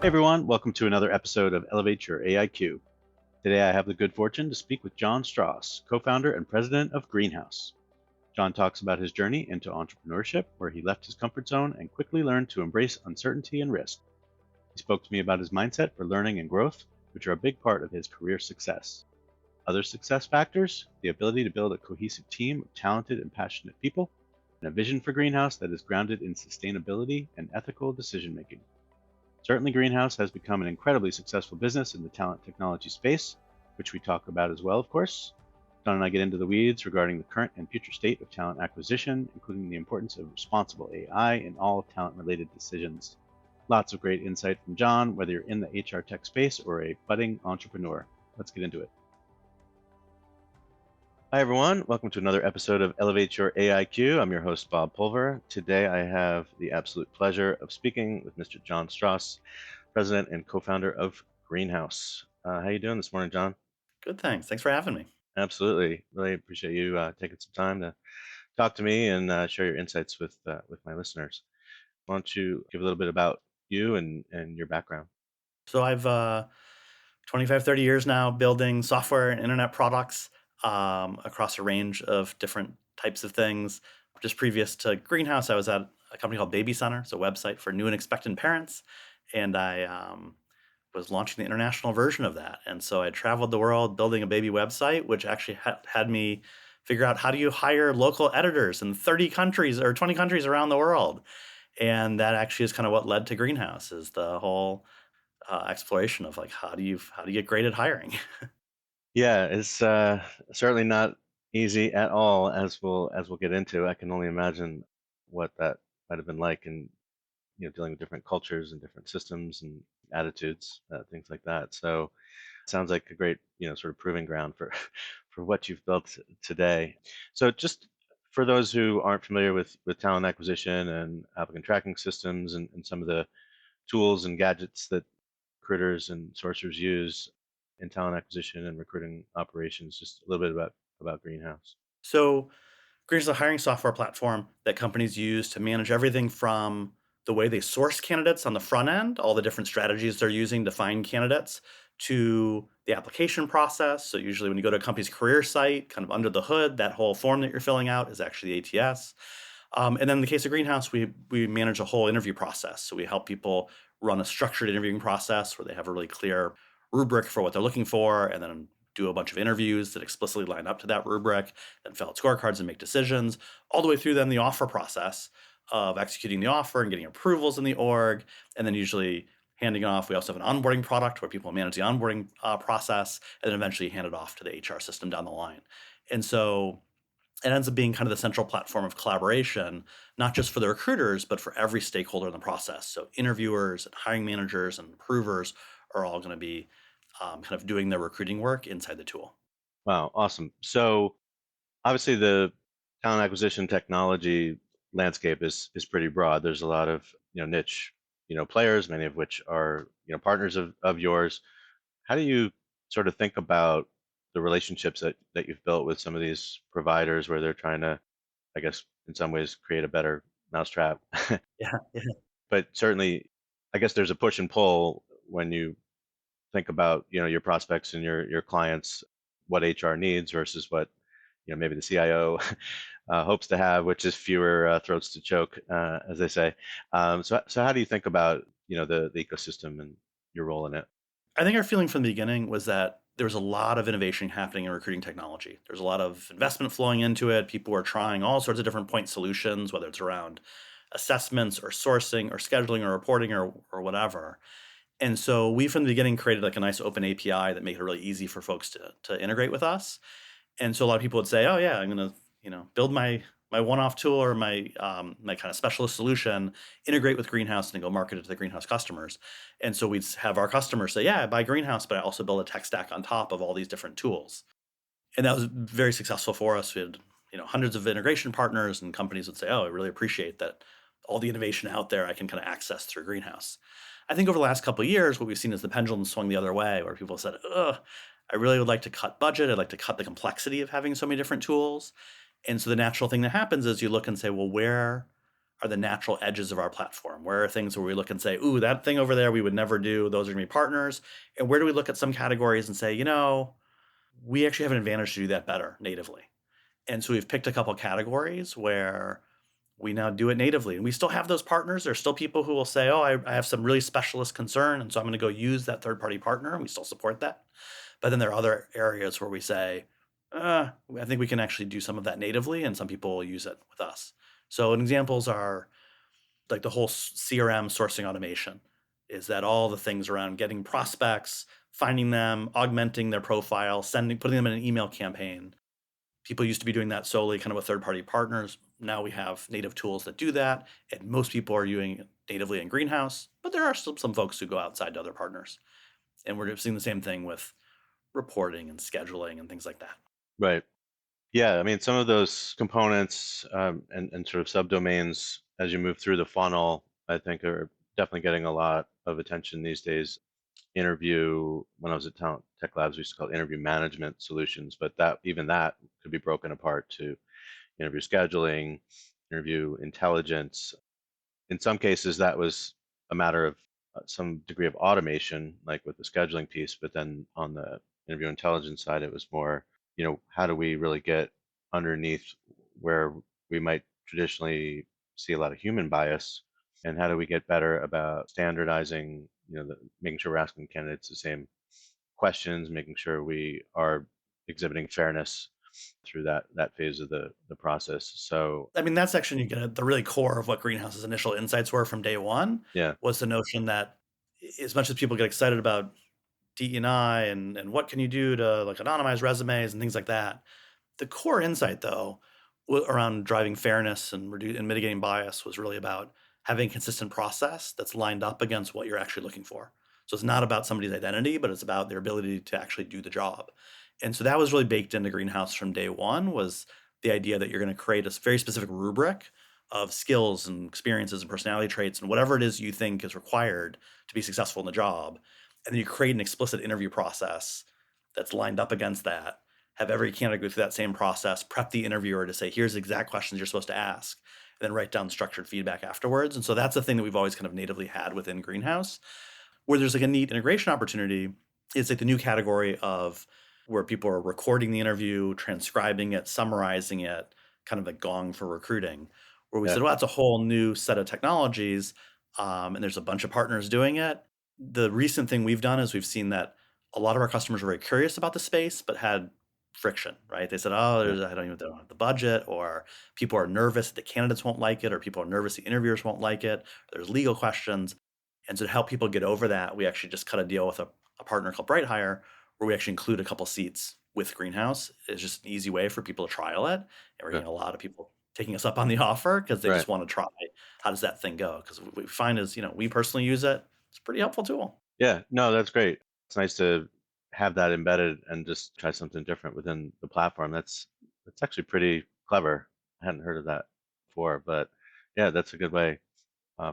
Hey everyone, welcome to another episode of Elevate Your AIQ. Today I have the good fortune to speak with Jon Stross, co-founder and president of Greenhouse. Jon talks about his journey into entrepreneurship, where he left his comfort zone and quickly learned to embrace uncertainty and risk. He spoke to me about his mindset for learning and growth, which are a big part of his career success. Other success factors: the ability to build a cohesive team of talented and passionate people, and a vision for Greenhouse that is grounded in sustainability and ethical decision making. Certainly, Greenhouse has become an incredibly successful business in the talent technology space, which we talk about as well, of course. Don and I get into the weeds regarding the current and future state of talent acquisition, including the importance of responsible AI in all talent related decisions. Lots of great insight from Jon, whether you're in the HR tech space or a budding entrepreneur. Let's get into it. Hi, everyone. Welcome to another episode of Elevate Your AIQ. I'm your host, Bob Pulver. Today, I have the absolute pleasure of speaking with Mr. Jon Stross, president and co-founder of Greenhouse. How you doing this morning, Jon? Good, thanks. Thanks for having me. Absolutely. Really appreciate you taking some time to talk to me and share your insights with my listeners. Why don't you give a little bit about you and your background? So I've 25, 30 years now building software and internet products across a range of different types of things. Just previous to Greenhouse, I was at a company called Baby Center. It's a website for new and expectant parents. And I was launching the international version of that. And so I traveled the world building a baby website, which actually had me figure out how do you hire local editors in 30 countries or 20 countries around the world. And that actually is kind of what led to Greenhouse, is the whole exploration of like how do you get great at hiring. Yeah, it's certainly not easy at all, as we'll get into. I can only imagine what that might have been like, and dealing with different cultures and different systems and attitudes, things like that. So sounds like a great, sort of proving ground for for what you've built today. So just for those who aren't familiar with talent acquisition and applicant tracking systems and some of the tools and gadgets that recruiters and sourcers use in talent acquisition and recruiting operations, just a little bit about Greenhouse. So Greenhouse is a hiring software platform that companies use to manage everything from the way they source candidates on the front end, all the different strategies they're using to find candidates, to the application process. So usually when you go to a company's career site, kind of under the hood, that whole form that you're filling out is actually the ATS. And then in the case of Greenhouse, we manage a whole interview process. So we help people run a structured interviewing process where they have a really clear rubric for what they're looking for, and then do a bunch of interviews that explicitly line up to that rubric, then fill out scorecards and make decisions, all the way through then the offer process of executing the offer and getting approvals in the org, and then usually handing off. We also have an onboarding product where people manage the onboarding process, and then eventually hand it off to the HR system down the line. And so it ends up being kind of the central platform of collaboration, not just for the recruiters, but for every stakeholder in the process. So interviewers and hiring managers and approvers are all going to be kind of doing their recruiting work inside the tool. Wow, awesome. So obviously the talent acquisition technology landscape is pretty broad. There's a lot of niche players, many of which are partners of yours. How do you sort of think about the relationships that you've built with some of these providers where they're trying to, I guess, in some ways create a better mousetrap? Yeah, yeah. But certainly, I guess there's a push and pull when you think about your prospects and your clients, what HR needs versus what maybe the CIO hopes to have, which is fewer throats to choke, as they say. So how do you think about the ecosystem and your role in it? I think our feeling from the beginning was that there was a lot of innovation happening in recruiting technology. There's a lot of investment flowing into it. People are trying all sorts of different point solutions, whether it's around assessments or sourcing or scheduling or reporting or whatever. And so we from the beginning created like a nice open API that made it really easy for folks to integrate with us. And so a lot of people would say, "Oh yeah, I'm going to build my one-off tool or my kind of specialist solution, integrate with Greenhouse, and then go market it to the Greenhouse customers." And so we'd have our customers say, "Yeah, I buy Greenhouse, but I also build a tech stack on top of all these different tools." And that was very successful for us. We had hundreds of integration partners, and companies would say, "Oh, I really appreciate that all the innovation out there I can kind of access through Greenhouse." I think over the last couple of years, what we've seen is the pendulum swung the other way, where people said, "Ugh, I really would like to cut budget. I'd like to cut the complexity of having so many different tools." And so the natural thing that happens is you look and say, well, where are the natural edges of our platform? Where are things where we look and say, ooh, that thing over there we would never do. Those are going to be partners. And where do we look at some categories and say, we actually have an advantage to do that better natively. And so we've picked a couple categories where we now do it natively. And we still have those partners. There's still people who will say, oh, I have some really specialist concern. And so I'm going to go use that third party partner. And we still support that. But then there are other areas where we say, I think we can actually do some of that natively. And some people will use it with us. So examples are like the whole CRM sourcing automation is that all the things around getting prospects, finding them, augmenting their profile, putting them in an email campaign. People used to be doing that solely kind of with third-party partners. Now we have native tools that do that, and most people are doing it natively in Greenhouse, but there are still some folks who go outside to other partners. And we're seeing the same thing with reporting and scheduling and things like that. Right. Yeah, I mean, some of those components and sort of subdomains as you move through the funnel, I think are definitely getting a lot of attention these days. Interview, when I was at Talent Tech Labs, we used to call it interview management solutions, but that could be broken apart to interview scheduling, interview intelligence. In some cases, that was a matter of some degree of automation, like with the scheduling piece. But then on the interview intelligence side, it was more, how do we really get underneath where we might traditionally see a lot of human bias, and how do we get better about standardizing, making sure we're asking candidates the same questions, making sure we are exhibiting fairness through that phase of the process. So I mean, that section you get at the really core of what Greenhouse's initial insights were from day one yeah, was the notion that as much as people get excited about DE&I and what can you do to like anonymize resumes and things like that, the core insight, though, around driving fairness and and mitigating bias was really about having a consistent process that's lined up against what you're actually looking for. So it's not about somebody's identity, but it's about their ability to actually do the job. And so that was really baked into Greenhouse from day one was the idea that you're going to create a very specific rubric of skills and experiences and personality traits and whatever it is you think is required to be successful in the job. And then you create an explicit interview process that's lined up against that, have every candidate go through that same process, prep the interviewer to say, here's the exact questions you're supposed to ask, and then write down structured feedback afterwards. And so that's the thing that we've always kind of natively had within Greenhouse. Where there's like a neat integration opportunity, it's like the new category of where people are recording the interview, transcribing it, summarizing it, kind of a gong for recruiting, where we yeah, said, well, that's a whole new set of technologies. And there's a bunch of partners doing it. The recent thing we've done is we've seen that a lot of our customers were very curious about the space, but had friction, right? They said, "Oh, yeah, I don't even have the budget," or people are nervous the candidates won't like it, or people are nervous the interviewers won't like it. There's legal questions, and so to help people get over that, we actually just cut a deal with a partner called Bright Hire, where we actually include a couple seats with Greenhouse. It's just an easy way for people to trial it, and we're yeah, getting a lot of people taking us up on the offer because they right. just want to try how does that thing go? Because what we find is, we personally use it. It's a pretty helpful tool. Yeah, no, that's great. It's nice to have that embedded and just try something different within the platform. That's actually pretty clever. I hadn't heard of that before, but yeah, that's a good way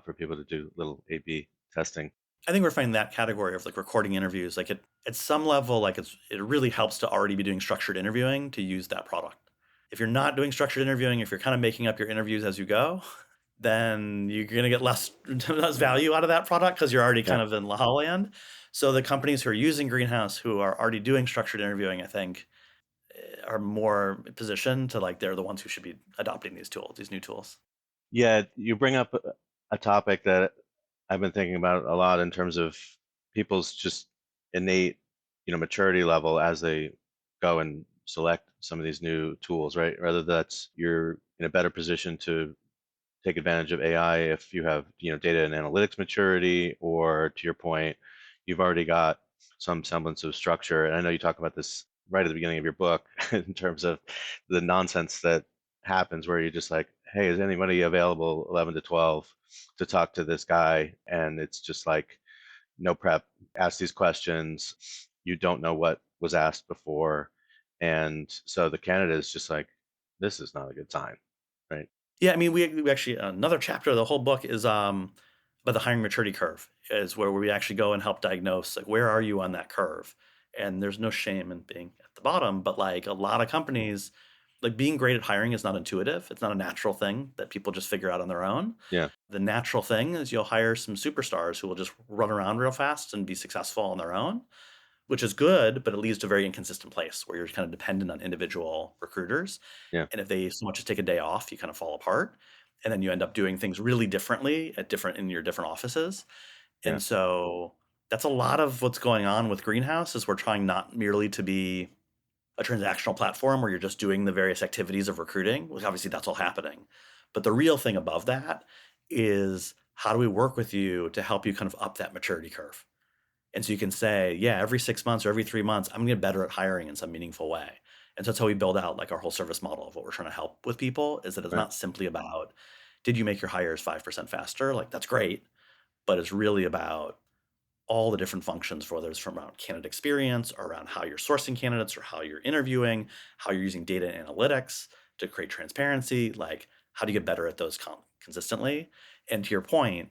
for people to do little A/B testing. I think we're finding that category of like recording interviews, like at some level, like it really helps to already be doing structured interviewing to use that product. If you're not doing structured interviewing, if you're kind of making up your interviews as you go, then you're going to get less value out of that product because you're already Yeah, kind of in La La Land. So the companies who are using Greenhouse, who are already doing structured interviewing, I think, are more positioned to like they're the ones who should be adopting these tools, these new tools. yeah. You bring up a topic that I've been thinking about a lot in terms of people's just innate, maturity level as they go and select some of these new tools, right? Whether that's you're in a better position to take advantage of AI if you have, data and analytics maturity, or to your point, you've already got some semblance of structure. And I know you talk about this right at the beginning of your book in terms of the nonsense that happens where you're just like, hey, is anybody available 11 to 12 to talk to this guy? And it's just like no prep, ask these questions. You don't know what was asked before. And so the candidate is just like, this is not a good sign, right? Yeah, I mean, we actually another chapter of the whole book is about the hiring maturity curve, is where we actually go and help diagnose like where are you on that curve, and there's no shame in being at the bottom, but like a lot of companies, Like, being great at hiring is not intuitive. It's not a natural thing that people just figure out on their own. Yeah. The natural thing is you'll hire some superstars who will just run around real fast and be successful on their own, which is good, but it leads to a very inconsistent place where you're kind of dependent on individual recruiters. Yeah. And if they so much as take a day off, you kind of fall apart. And then you end up doing things really differently at different in your different offices. Yeah. And so that's a lot of what's going on with Greenhouse is we're trying not merely to be a transactional platform where you're just doing the various activities of recruiting. Like obviously that's all happening. But the real thing above that is how do we work with you to help you kind of up that maturity curve? And so you can say, yeah, every 6 months or every 3 months, I'm gonna get better at hiring in some meaningful way. And so that's how we build out like our whole service model of what we're trying to help with people is that it's Right. not simply about, did you make your hires 5% faster? Like that's great, but it's really about all the different functions, whether it's from around candidate experience or around how you're sourcing candidates or how you're interviewing, how you're using data analytics to create transparency. Like, how do you get better at those consistently? And to your point,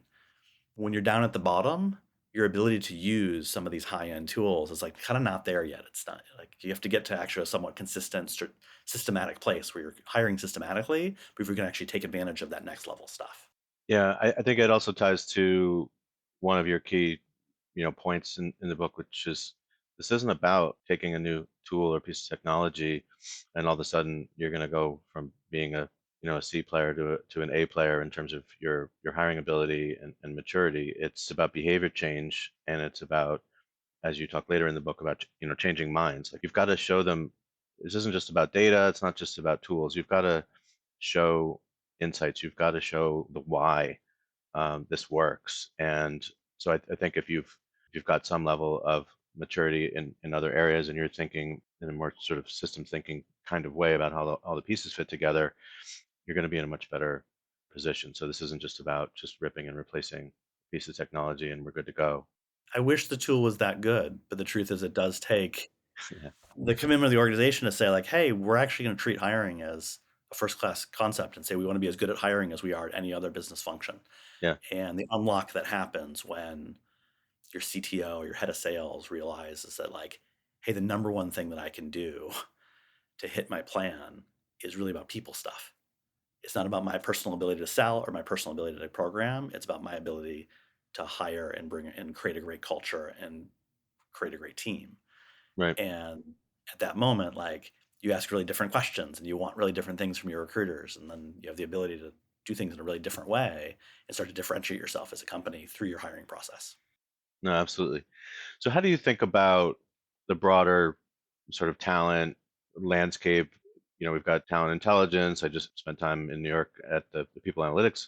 when you're down at the bottom, your ability to use some of these high end tools is like kind of not there yet. It's not like you have to get to actually a somewhat consistent, systematic place where you're hiring systematically before you can actually take advantage of that next level stuff. Yeah. I think it also ties to one of your key, points in the book, which is this isn't about taking a new tool or piece of technology and all of a sudden you're going to go from being a C player to an A player in terms of your hiring ability and maturity. It's about behavior change, and it's about, as you talk later in the book about, changing minds. Like you've got to show them this isn't just about data. It's not just about tools. You've got to show insights. You've got to show the why this works. And so I think if you've got some level of maturity in other areas and you're thinking in a more sort of system thinking kind of way about how all the pieces fit together, you're going to be in a much better position. So this isn't just about just ripping and replacing a piece of technology and we're good to go. I wish the tool was that good, but the truth is it does take Yeah. the commitment of the organization to say like, hey, we're actually going to treat hiring as a first class concept and say we want to be as good at hiring as we are at any other business function. Yeah. And the unlock that happens when your CTO or your head of sales realizes that like, hey, the number one thing that I can do to hit my plan is really about people stuff. It's not about my personal ability to sell or my personal ability to program. It's about my ability to hire and bring and create a great culture and create a great team. Right. And at that moment, like you ask really different questions and you want really different things from your recruiters. And then you have the ability to do things in a really different way and start to differentiate yourself as a company through your hiring process. No, absolutely. So how do you think about the broader sort of talent landscape? We've got talent intelligence. I just spent time in New York at the People Analytics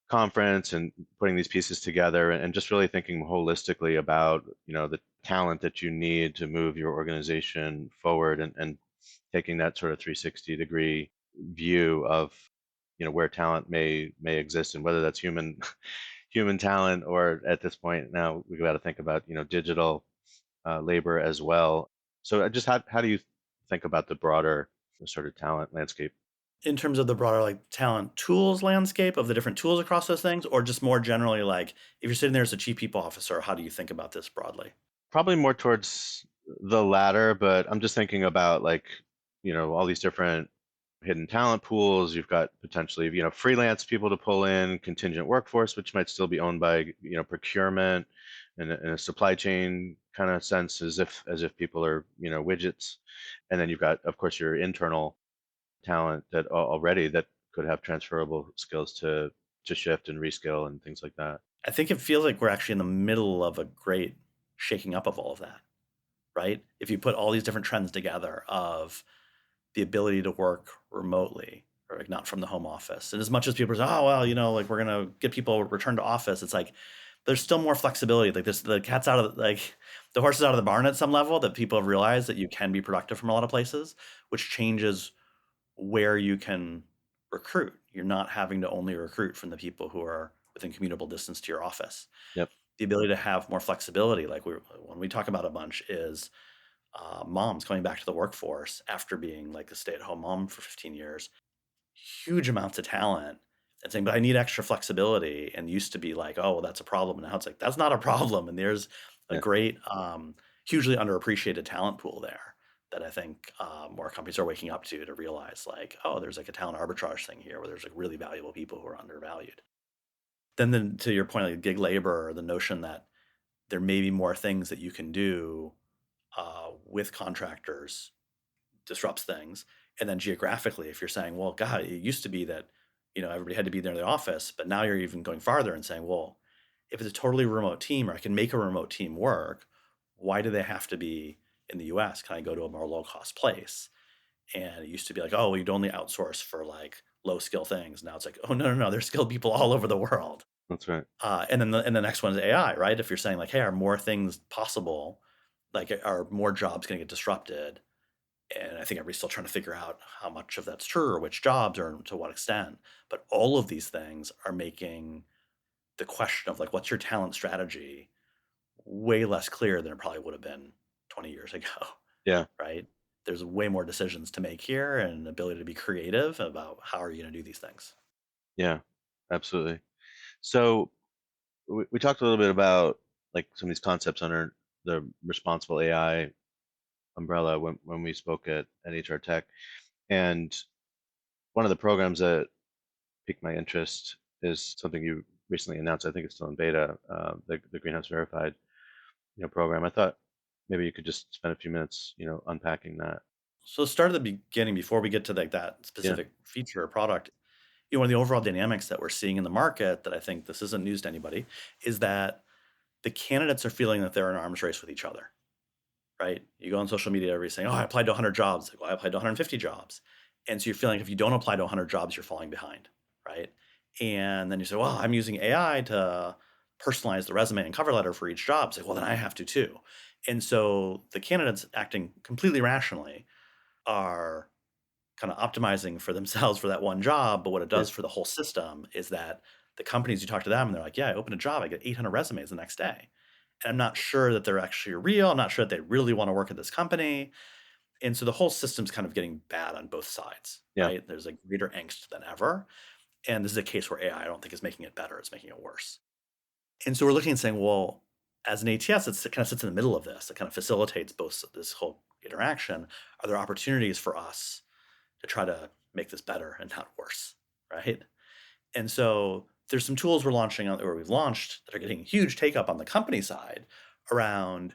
conference and putting these pieces together and just really thinking holistically about, the talent that you need to move your organization forward and taking that sort of 360-degree view of, where talent may exist and whether that's human talent or at this point now we've got to think about, digital labor as well. So just how do you think about the broader sort of talent landscape? In terms of the broader like talent tools landscape of the different tools across those things, or just more generally, like if you're sitting there as a chief people officer, how do you think about this broadly? Probably more towards the latter, but I'm just thinking about like, all these different hidden talent pools. You've got potentially, freelance people to pull in, contingent workforce, which might still be owned by, procurement and in a supply chain kind of sense, as if people are, widgets. And then you've got, of course, your internal talent that already that could have transferable skills to shift and reskill and things like that. I think it feels like we're actually in the middle of a great shaking up of all of that, right? If you put all these different trends together of the ability to work remotely or like not from the home office. And as much as people say, oh, well, like we're going to get people return to office, it's like there's still more flexibility. Like this, the cat's out of like the horse is out of the barn at some level that people have realized that you can be productive from a lot of places, which changes where you can recruit. You're not having to only recruit from the people who are within commutable distance to your office. Yep. The ability to have more flexibility, like when we talk about a bunch, is moms coming back to the workforce after being like a stay-at-home mom for 15 years, huge amounts of talent, and saying, but I need extra flexibility. And used to be like, oh, well, that's a problem. And now it's like, that's not a problem. And there's a Yeah. great, hugely underappreciated talent pool there that I think more companies are waking up to realize like, oh, there's like a talent arbitrage thing here where there's like really valuable people who are undervalued. Then to your point, like gig labor, or the notion that there may be more things that you can do with contractors disrupts things. And then geographically, if you're saying, well, God, it used to be that, everybody had to be there in the office, but now you're even going farther and saying, well, if it's a totally remote team or I can make a remote team work, why do they have to be in the US? Can I go to a more low cost place? And it used to be like, oh, you'd only outsource for like low skill things. Now it's like, oh, no, no, no, there's skilled people all over the world. That's right. And the next one is AI, right? If you're saying like, hey, are more things possible? Like, are more jobs going to get disrupted? And I think everybody's still trying to figure out how much of that's true or which jobs or to what extent. But all of these things are making the question of like, what's your talent strategy way less clear than it probably would have been 20 years ago, Yeah. right? There's way more decisions to make here and ability to be creative about how are you going to do these things. Yeah. Absolutely. So we talked a little bit about like some of these concepts under the responsible AI umbrella when we spoke at HR Tech. And one of the programs that piqued my interest is something you recently announced. I think it's still in beta, the Greenhouse Verified, program. I thought maybe you could just spend a few minutes, unpacking that. So let's start at the beginning before we get to like that Yeah. specific feature or product. One of the overall dynamics that we're seeing in the market that I think this isn't news to anybody is that the candidates are feeling that they're in an arms race with each other, right? You go on social media, everybody's saying, "Oh, I applied to 100 jobs." Like, well, I applied to 150 jobs, and so you're feeling if you don't apply to 100 jobs, you're falling behind, right? And then you say, "Well, I'm using AI to personalize the resume and cover letter for each job." It's like, "Well, then I have to too." And so the candidates acting completely rationally are kind of optimizing for themselves for that one job. But what it Yeah. does for the whole system is that the companies you talk to them and they're like, yeah, I open a job, I get 800 resumes the next day. And I'm not sure that they're actually real. I'm not sure that they really want to work at this company. And so the whole system's kind of getting bad on both sides, Yeah. right? There's like greater angst than ever. And this is a case where AI, I don't think, is making it better. It's making it worse. And so we're looking and saying, well, as an ATS, it kind of sits in the middle of this. It kind of facilitates both this whole interaction. Are there opportunities for us to try to make this better and not worse, right? And so there's some tools we're launching or we've launched that are getting huge take up on the company side around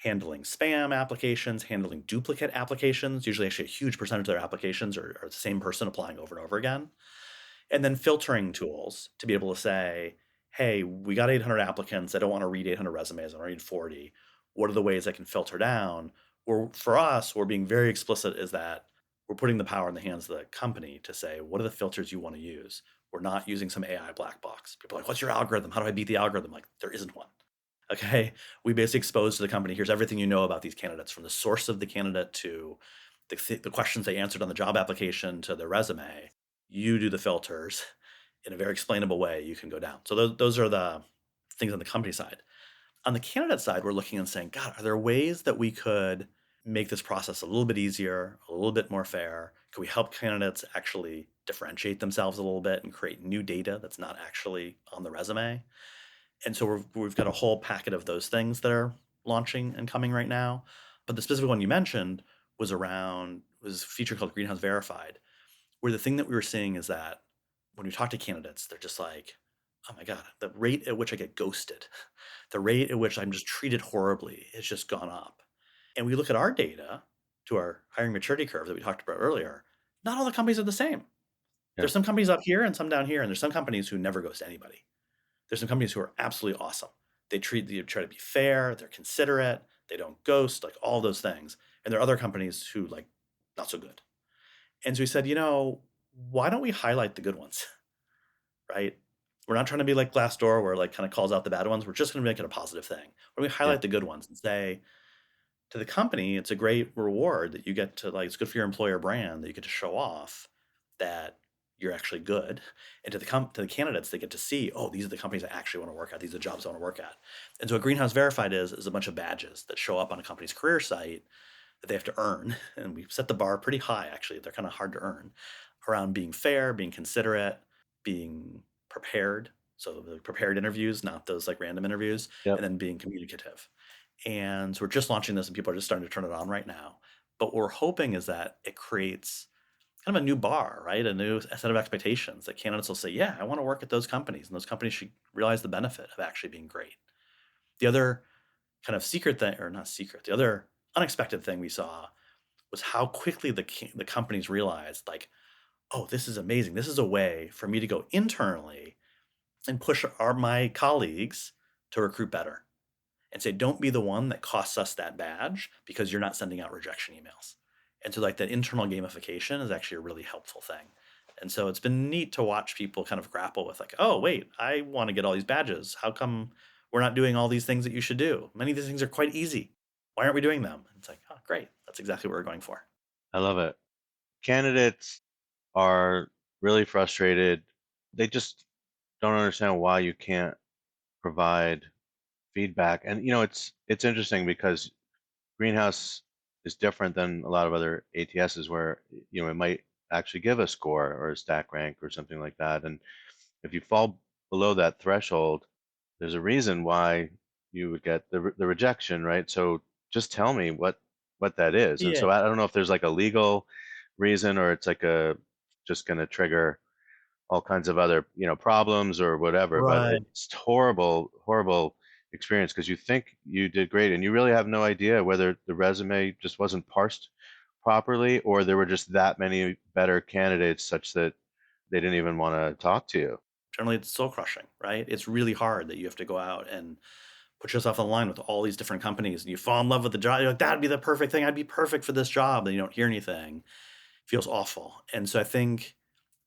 handling spam applications, handling duplicate applications. Usually, actually, a huge percentage of their applications are the same person applying over and over again. And then filtering tools to be able to say, hey, we got 800 applicants. I don't want to read 800 resumes. I want to read 40. What are the ways I can filter down? Or for us, we're being very explicit is that we're putting the power in the hands of the company to say, what are the filters you want to use? We're not using some AI black box. People are like, what's your algorithm? How do I beat the algorithm? Like, there isn't one. Okay. We basically expose to the company, here's everything you know about these candidates from the source of the candidate to the questions they answered on the job application to their resume. You do the filters in a very explainable way. You can go down. So those are the things on the company side. On the candidate side, we're looking and saying, God, are there ways that we could make this process a little bit easier, a little bit more fair? Can we help candidates actually differentiate themselves a little bit and create new data that's not actually on the resume? And so we've got a whole packet of those things that are launching and coming right now. But the specific one you mentioned was a feature called Greenhouse Verified, where the thing that we were seeing is that when we talk to candidates, they're just like, oh my God, the rate at which I get ghosted, the rate at which I'm just treated horribly has just gone up. And we look at our data to our hiring maturity curve that we talked about earlier, not all the companies are the same. Yeah. There's some companies up here and some down here, and there's some companies who never ghost anybody. There's some companies who are absolutely awesome. They try to be fair, they're considerate, they don't ghost, like all those things. And there are other companies who like not so good. And so we said, why don't we highlight the good ones, right? We're not trying to be like Glassdoor where it like kind of calls out the bad ones. We're just going to make it a positive thing. Why don't we Yeah. highlight the good ones and say to the company, it's a great reward that you get to like, it's good for your employer brand that you get to show off that you're actually good. And to the candidates, they get to see, oh, these are the companies I actually want to work at. These are the jobs I want to work at. And so what Greenhouse Verified is a bunch of badges that show up on a company's career site that they have to earn. And we set the bar pretty high, actually. They're kind of hard to earn around being fair, being considerate, being prepared. So the prepared interviews, not those like random interviews, Yep. and then being communicative. And so we're just launching this and people are just starting to turn it on right now. But what we're hoping is that it creates kind of a new bar, right? A new set of expectations that candidates will say, yeah, I want to work at those companies. And those companies should realize the benefit of actually being great. The other kind of secret thing, or not secret, the other unexpected thing we saw was how quickly the companies realized, like, oh, this is amazing. This is a way for me to go internally and push my colleagues to recruit better and say, don't be the one that costs us that badge because you're not sending out rejection emails. And so, like, that internal gamification is actually a really helpful thing. And so it's been neat to watch people kind of grapple with, like, oh, wait, I want to get all these badges. How come we're not doing all these things that you should do? Many of these things are quite easy. Why aren't we doing them? It's like, oh, great. That's exactly what we're going for. I love it. Candidates are really frustrated. They just don't understand why you can't provide feedback. And it's interesting because Greenhouse is different than a lot of other ATSs where it might actually give a score or a stack rank or something like that. And if you fall below that threshold, there's a reason why you would get the rejection, right? So just tell me what that is. And Yeah. so I don't know if there's like a legal reason or it's like a just going to trigger all kinds of other problems or whatever. But Right. it's horrible experience because you think you did great and you really have no idea whether the resume just wasn't parsed properly or there were just that many better candidates such that they didn't even want to talk to you. Generally, it's soul crushing, right? It's really hard that you have to go out and put yourself on the line with all these different companies and you fall in love with the job. You're like, that'd be the perfect thing. I'd be perfect for this job. And you don't hear anything. Feels awful. And so I think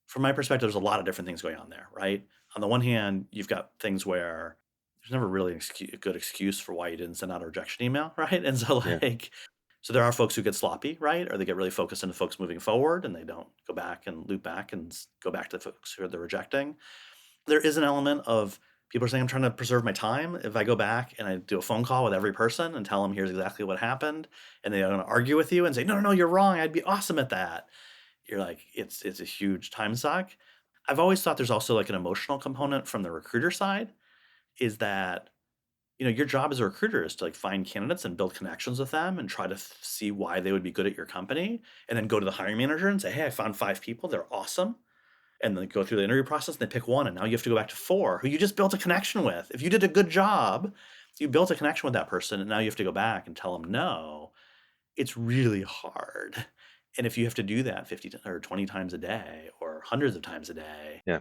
from my perspective, there's a lot of different things going on there, right? On the one hand, you've got things where there's never really a good excuse for why you didn't send out a rejection email, right? And so, Yeah. so there are folks who get sloppy, right? Or they get really focused on the folks moving forward and they don't go back and loop back and go back to the folks who they're rejecting. There is an element of people are saying, I'm trying to preserve my time. If I go back and I do a phone call with every person and tell them here's exactly what happened, and they're going to argue with you and say, no, no, no, you're wrong. I'd be awesome at that. You're like, it's a huge time suck. I've always thought there's also like an emotional component from the recruiter side is that, your job as a recruiter is to like find candidates and build connections with them and try to see why they would be good at your company and then go to the hiring manager and say, hey, I found 5 people. They're awesome and then go through the interview process and they pick one and now you have to go back to 4 who you just built a connection with. If you did a good job, you built a connection with that person and now you have to go back and tell them no. It's really hard. And if you have to do that 50 or 20 times a day or hundreds of times a day, Yeah.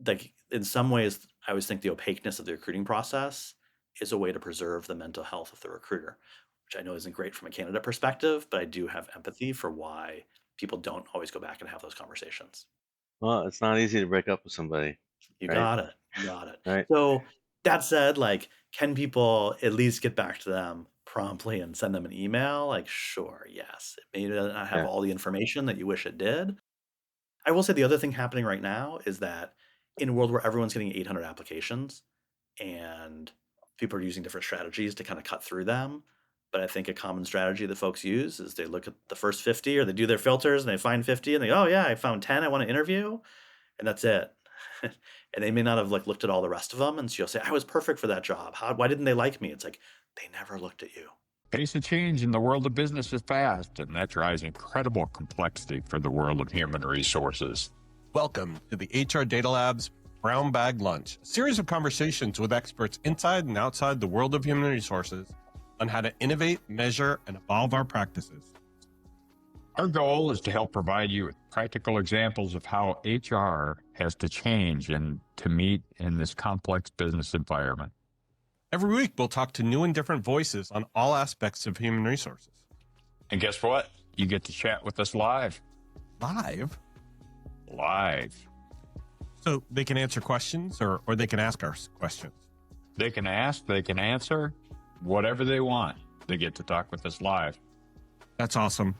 like in some ways, I always think the opaqueness of the recruiting process is a way to preserve the mental health of the recruiter, which I know isn't great from a candidate perspective, but I do have empathy for why people don't always go back and have those conversations. Well, it's not easy to break up with somebody, You right? got it. You got it. Right. So that said, like, can people at least get back to them promptly and send them an email? Like, sure, yes. It may not have Yeah. all the information that you wish it did. I will say the other thing happening right now is that in a world where everyone's getting 800 applications and people are using different strategies to kind of cut through them. But I think a common strategy that folks use is they look at the first 50 or they do their filters and they find 50 and they, oh yeah, I found 10 I want to interview and that's it. And they may not have like looked at all the rest of them. And so you'll say, I was perfect for that job. Why didn't they like me? It's like, they never looked at you. Pace of change in the world of business is fast, and that drives incredible complexity for the world of human resources. Welcome to the HR Data Lab's Brown Bag Lunch, a series of conversations with experts inside and outside the world of human resources on how to innovate, measure, and evolve our practices. Our goal is to help provide you with practical examples of how HR has to change and to meet in this complex business environment. Every week, we'll talk to new and different voices on all aspects of human resources. And guess what? You get to chat with us live. Live? Live. So they can answer questions or they can ask us questions. They can ask, they can answer, whatever they want. They get to talk with us live. That's awesome.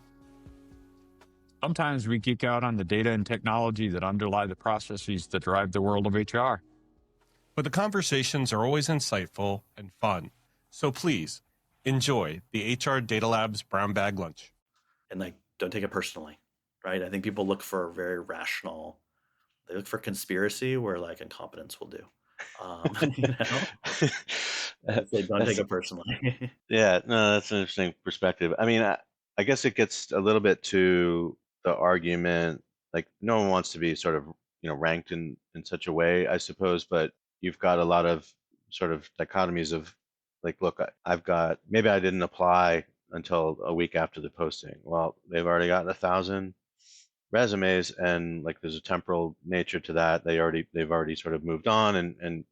Sometimes we geek out on the data and technology that underlie the processes that drive the world of HR. But the conversations are always insightful and fun. So please enjoy the HR Data Lab's Brown Bag Lunch. And like, don't take it personally, right? I think people look for very rational, they look for conspiracy where like incompetence will do. You know, they don't take That's it personally. yeah, no, that's an interesting perspective. I mean, I guess it gets a little bit to the argument, like no one wants to be sort of, ranked in such a way, I suppose, but you've got a lot of sort of dichotomies of like, look, I've got maybe I didn't apply until a week after the posting. Well, they've already gotten 1,000 resumes, and like there's a temporal nature to that. They've already sort of moved on, and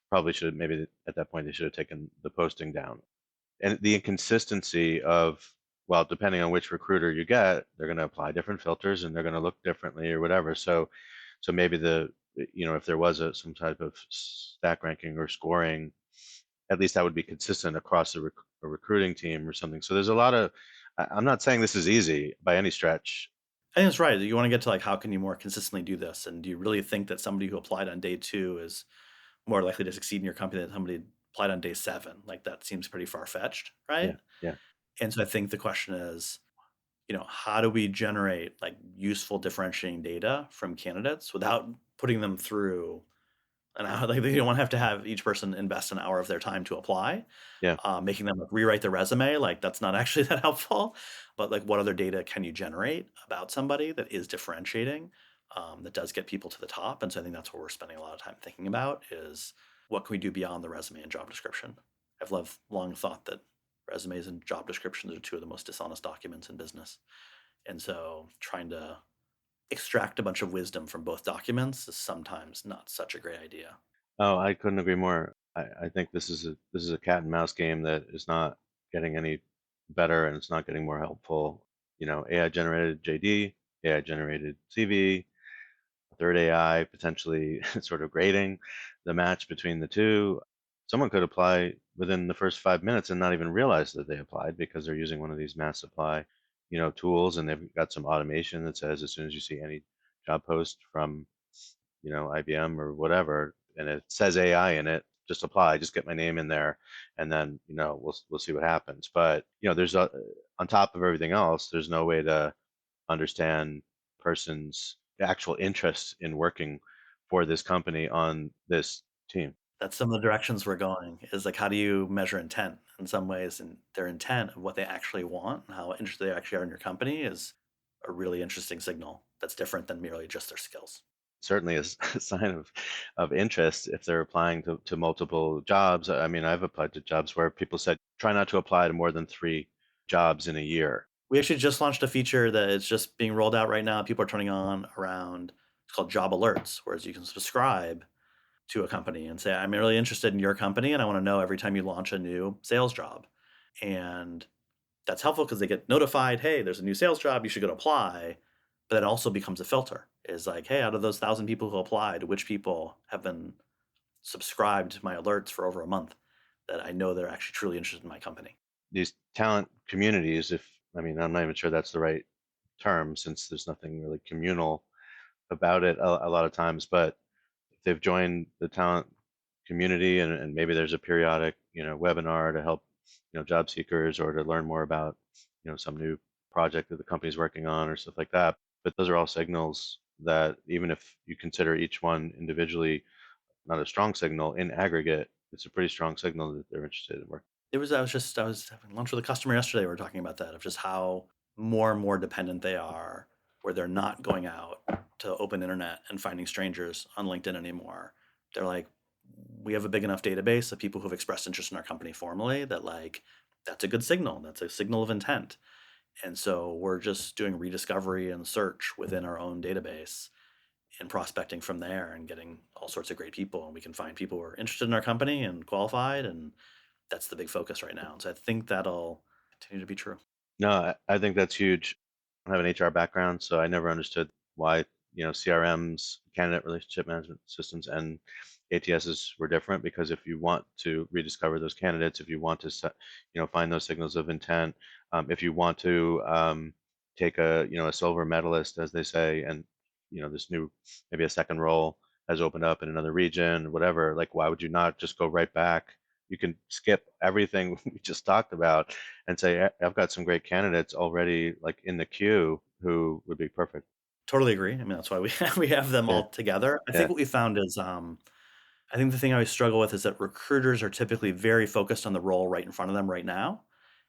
probably should maybe at that point they should have taken the posting down. And the inconsistency of, well, depending on which recruiter you get, they're going to apply different filters and they're going to look differently or whatever. So maybe if there was some type of stack ranking or scoring, at least that would be consistent across a recruiting team or something. So there's a lot of, I'm not saying this is easy by any stretch. I think that's right. You want to get to like how can you more consistently do this, and do you really think that somebody who applied on day 2 is more likely to succeed in your company than somebody applied on day 7? Like that seems pretty far fetched, Yeah, right? yeah, And so I think the question is, how do we generate like useful differentiating data from candidates without putting them through an hour? Like you don't want to have each person invest an hour of their time to apply, yeah. making them like, rewrite their resume. Like that's not actually that helpful. But like, what other data can you generate about somebody that is differentiating, that does get people to the top? And so I think that's what we're spending a lot of time thinking about is what can we do beyond the resume and job description. Long thought that resumes and job descriptions are two of the most dishonest documents in business. And so trying to extract a bunch of wisdom from both documents is sometimes not such a great idea. Oh, I couldn't agree more. I think this is a cat and mouse game that is not getting any better, and it's not getting more helpful. AI generated JD, AI generated CV, third AI potentially sort of grading the match between the two. Someone could apply within the first 5 minutes and not even realize that they applied because they're using one of these mass apply, tools, and they've got some automation that says as soon as you see any job post from, IBM or whatever, and it says AI in it, just apply, just get my name in there, and then, we'll see what happens. But, there's on top of everything else, there's no way to understand person's actual interest in working for this company on this team. That's some of the directions we're going is like, how do you measure intent in some ways? And their intent of what they actually want and how interested they actually are in your company is a really interesting signal that's different than merely just their skills. Certainly is a sign of interest if they're applying to multiple jobs. I mean, I've applied to jobs where people said, try not to apply to more than 3 jobs in a year. We actually just launched a feature that is just being rolled out right now. People are turning on around, it's called job alerts, whereas you can subscribe to a company and say, I'm really interested in your company and I want to know every time you launch a new sales job. And that's helpful because they get notified, hey, there's a new sales job, you should go to apply. But it also becomes a filter. Is like, hey, out of those 1,000 people who applied, which people have been subscribed to my alerts for over a month that I know they're actually truly interested in my company? These talent communities, I mean, I'm not even sure that's the right term since there's nothing really communal about it a lot of times, but if they've joined the talent community, and maybe there's a periodic, webinar to help, job seekers or to learn more about, some new project that the company's working on or stuff like that. But those are all signals that even if you consider each one individually not a strong signal, in aggregate, it's a pretty strong signal that they're interested in work. I was having lunch with a customer yesterday. We were talking about that of just how more and more dependent they are, where they're not going out to open internet and finding strangers on LinkedIn anymore. They're like, we have a big enough database of people who've expressed interest in our company formally that like that's a good signal. That's a signal of intent. And so we're just doing rediscovery and search within our own database and prospecting from there and getting all sorts of great people. And we can find people who are interested in our company and qualified. And that's the big focus right now. And so I think that'll continue to be true. No, I think that's huge. I have an HR background, so I never understood why, CRMs, candidate relationship management systems, and ATSs were different. Because if you want to rediscover those candidates, if you want to find those signals of intent, if you want to take a silver medalist, as they say, and this new, maybe a second role has opened up in another region or whatever, like why would you not just go right back? You can skip everything we just talked about and say, I've got some great candidates already like in the queue who would be perfect." Totally agree. I mean, that's why we we have them Yeah, all together. I yeah, think what we found is I think the thing I always struggle with is that recruiters are typically very focused on the role right in front of them right now.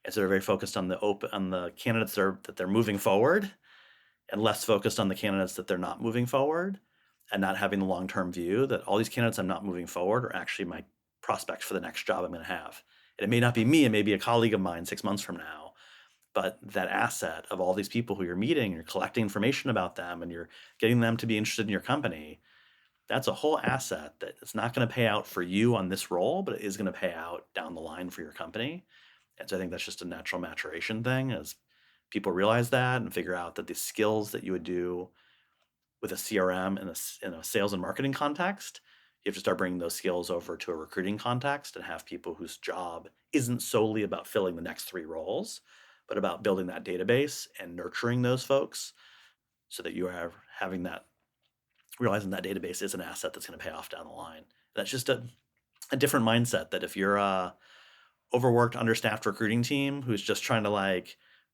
And so they're very focused on the candidates that they're moving forward, and less focused on the candidates that they're not moving forward, and not having the long-term view that all these candidates I'm not moving forward are actually my prospects for the next job I'm going to have. And it may not be me, it may be a colleague of mine 6 months from now, but that asset of all these people who you're meeting, you're collecting information about them, and you're getting them to be interested in your company, that's a whole asset that it's not going to pay out for you on this role, but it is going to pay out down the line for your company. And so I think that's just a natural maturation thing as people realize that and figure out that the skills that you would do with a CRM in a sales and marketing context, you have to start bringing those skills over to a recruiting context and have people whose job isn't solely about filling the next 3 roles, but about building that database and nurturing those folks so that you are having that, realizing that database is an asset that's going to pay off down the line. That's just a different mindset that if you're a overworked, understaffed recruiting team who's just trying to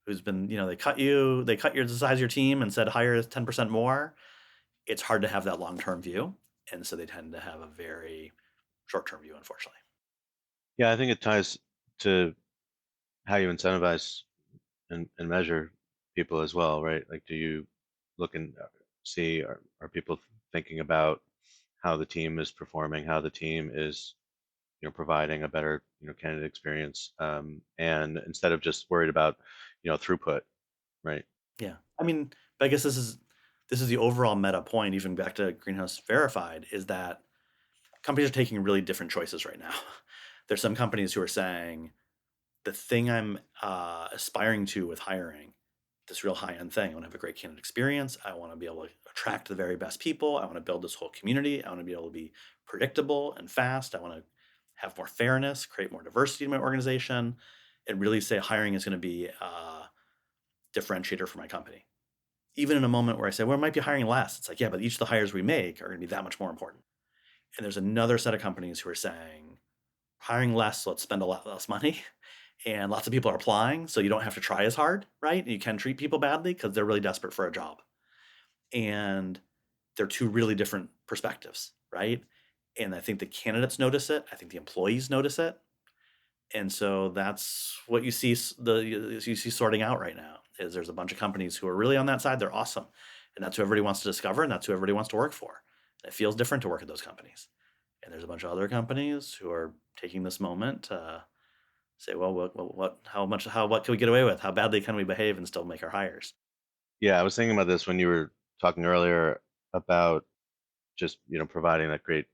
who's been, they cut the size of your team and said hire 10% more, it's hard to have that long-term view. And so they tend to have a very short-term view, unfortunately. Yeah, I think it ties to how you incentivize and measure people as well, right? Like, do you look and see, are people thinking about how the team is performing, how the team is, providing a better, candidate experience, and instead of just worried about, throughput, right? Yeah. I mean, but I guess this is the overall meta point, even back to Greenhouse Verified, is that companies are taking really different choices right now. There's some companies who are saying the thing I'm aspiring to with hiring, this real high-end thing, I want to have a great candidate experience. I want to be able to attract the very best people. I want to build this whole community. I want to be able to be predictable and fast. I want to have more fairness, create more diversity in my organization, and really say hiring is going to be a differentiator for my company. Even in a moment where I say, well, I might be hiring less. It's like, yeah, but each of the hires we make are going to be that much more important. And there's another set of companies who are saying, hiring less, so let's spend a lot less money. And lots of people are applying, so you don't have to try as hard, right? And you can treat people badly because they're really desperate for a job. And they're two really different perspectives, right? And I think the candidates notice it. I think the employees notice it. And so that's what you see sorting out right now is there's a bunch of companies who are really on that side. They're awesome. And that's who everybody wants to discover, and that's who everybody wants to work for. And it feels different to work at those companies. And there's a bunch of other companies who are taking this moment to say, well, what can we get away with? How badly can we behave and still make our hires? Yeah, I was thinking about this when you were talking earlier about just, providing that great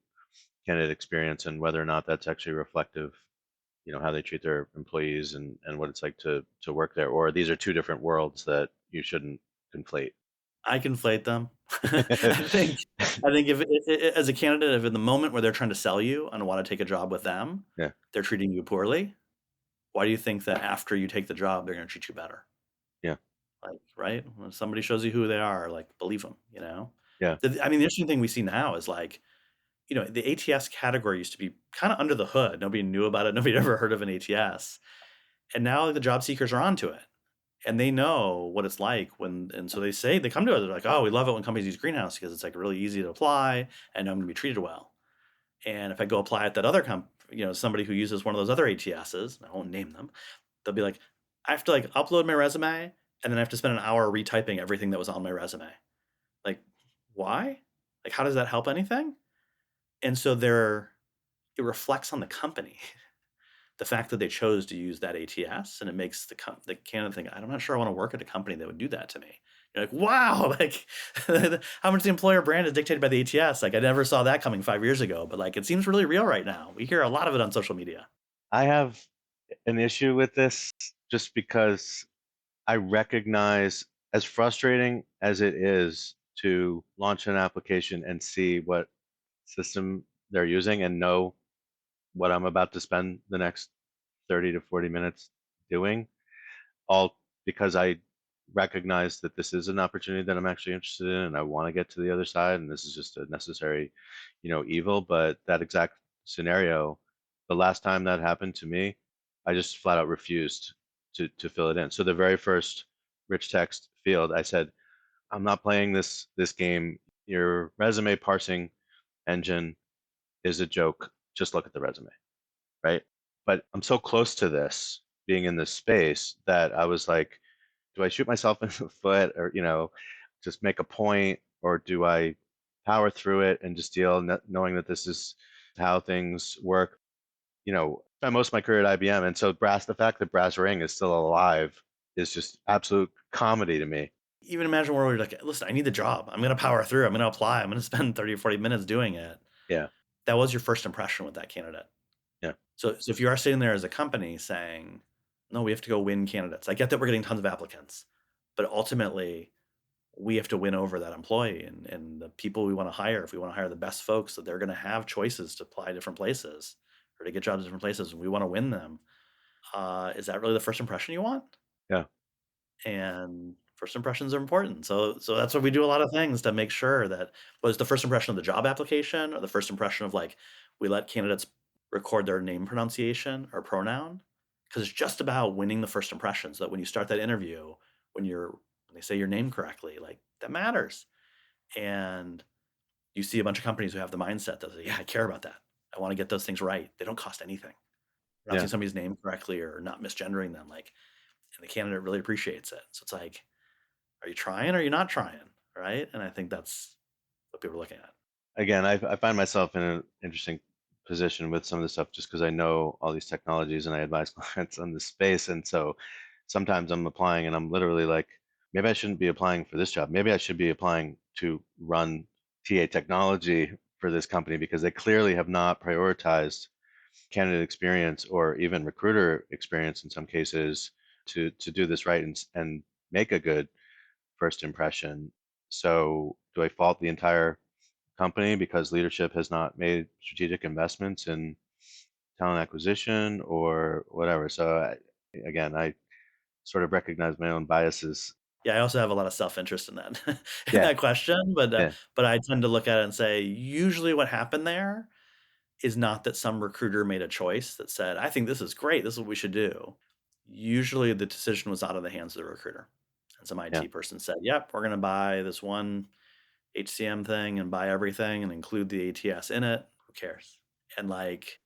candidate experience and whether or not that's actually reflective, how they treat their employees and what it's like to work there, or these are two different worlds that you shouldn't conflate. I conflate them. I think if as a candidate, if in the moment where they're trying to sell you and want to take a job with them, Yeah. they're treating you poorly, why do you think that after you take the job, they're going to treat you better? Yeah. Right? When somebody shows you who they are, believe them, Yeah. I mean, the interesting thing we see now is the ATS category used to be kind of under the hood. Nobody knew about it. Nobody had ever heard of an ATS. And now the job seekers are onto it. And they know what it's like and so they come to us, they're like, oh, we love it when companies use Greenhouse because it's really easy to apply and I'm going to be treated well. And if I go apply at that other somebody who uses one of those other ATSs, I won't name them, they'll be like, I have to upload my resume and then I have to spend an hour retyping everything that was on my resume. Why? How does that help anything? And so it reflects on the company. The fact that they chose to use that ATS, and it makes the candidate think, I'm not sure I want to work at a company that would do that to me. You're like, wow, how much the employer brand is dictated by the ATS. I never saw that coming 5 years ago, but it seems really real right now. We hear a lot of it on social media. I have an issue with this just because I recognize, as frustrating as it is to launch an application and see what system they're using and know what I'm about to spend the next 30 to 40 minutes doing, all because I recognize that this is an opportunity that I'm actually interested in and I want to get to the other side, and this is just a necessary, evil. But that exact scenario, the last time that happened to me, I just flat out refused to fill it in. So the very first rich text field, I said, I'm not playing this game. Your resume parsing engine is a joke. Just look at the resume, right? But I'm so close to this being in this space that I was like, do I shoot myself in the foot or, just make a point, or do I power through it and just deal, knowing that this is how things work? Spent most of my career at IBM. And so the fact that Brass Ring is still alive is just absolute comedy to me. Even imagine where we're like, listen, I need the job. I'm going to power through. I'm going to apply. I'm going to spend 30 or 40 minutes doing it. Yeah. That was your first impression with that candidate. Yeah. So if you are sitting there as a company saying, no, we have to go win candidates. I get that we're getting tons of applicants, but ultimately we have to win over that employee and the people we want to hire. If we want to hire the best folks, that they're going to have choices to apply different places or to get jobs in different places, and we want to win them. Is that really the first impression you want? Yeah. And first impressions are important. So that's why we do a lot of things to make sure that was the first impression of the job application or the first impression of like we let candidates record their name pronunciation or pronoun, because it's just about winning the first impression so that when you start that interview, when they say your name correctly, like that matters. And you see a bunch of companies who have the mindset that yeah, I care about that. I want to get those things right. They don't cost anything. Pronouncing Yeah. somebody's name correctly or not misgendering them, like, and the candidate really appreciates it. So it's like, are you trying or are you not trying? Right. And I think that's what people are looking at. Again, I find myself in an interesting position with some of this stuff just because I know all these technologies and I advise clients on this space. And so sometimes I'm applying and I'm literally like, maybe I shouldn't be applying for this job. Maybe I should be applying to run TA technology for this company because they clearly have not prioritized candidate experience or even recruiter experience in some cases to do this right and make a good first impression. So do I fault the entire company because leadership has not made strategic investments in talent acquisition or whatever? So again, I sort of recognize my own biases. Yeah, I also have a lot of self-interest in that in Yeah, that question, yeah, but I tend to look at it and say usually what happened there is not that some recruiter made a choice that said, I think this is great, this is what we should do. Usually the decision was out of the hands of the recruiter. And some yeah, IT person said, yep, we're going to buy this one HCM thing and buy everything and include the ATS in it. Who cares? And like,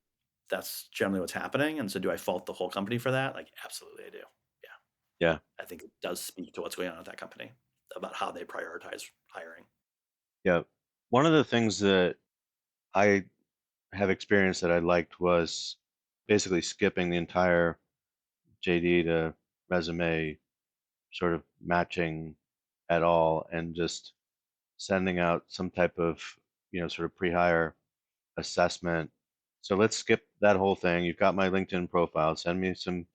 that's generally what's happening. And so do I fault the whole company for that? Like, absolutely I do. Yeah. yeah, I think it does speak to what's going on at that company about how they prioritize hiring. yeah. One of the things that I have experienced that I liked was basically skipping the entire JD to resume sort of matching at all and just sending out some type of, sort of pre-hire assessment. So let's skip that whole thing. You've got my LinkedIn profile. Send me some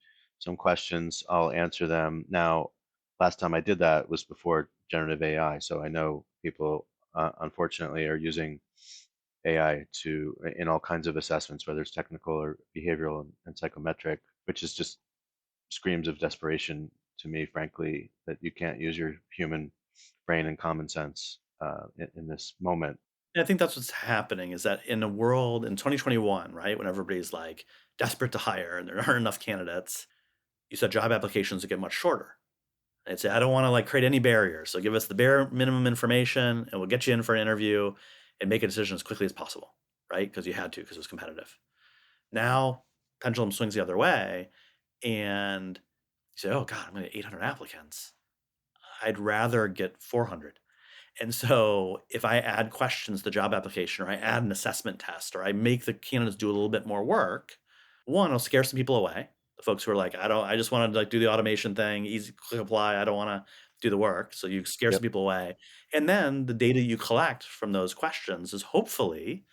questions. I'll answer them. Now, last time I did that was before generative AI, so I know people unfortunately are using AI to in all kinds of assessments, whether it's technical or behavioral and psychometric, which is just screams of desperation to me, frankly, that you can't use your human brain and common sense in this moment. And I think that's what's happening is that in a world in 2021, right, when everybody's like desperate to hire and there aren't enough candidates, you said job applications would get much shorter. And say, I don't want to like create any barriers. So give us the bare minimum information and we'll get you in for an interview and make a decision as quickly as possible, right? Because you had to, because it was competitive. Now, pendulum swings the other way and you say, oh God, I'm going to get 800 applicants. I'd rather get 400. And so if I add questions to the job application or I add an assessment test or I make the candidates do a little bit more work, one, it'll scare some people away. The folks who are like, I just want to like do the automation thing, easy click apply. I don't want to do the work. So you scare some Yep. people away. And then the data you collect from those questions is hopefully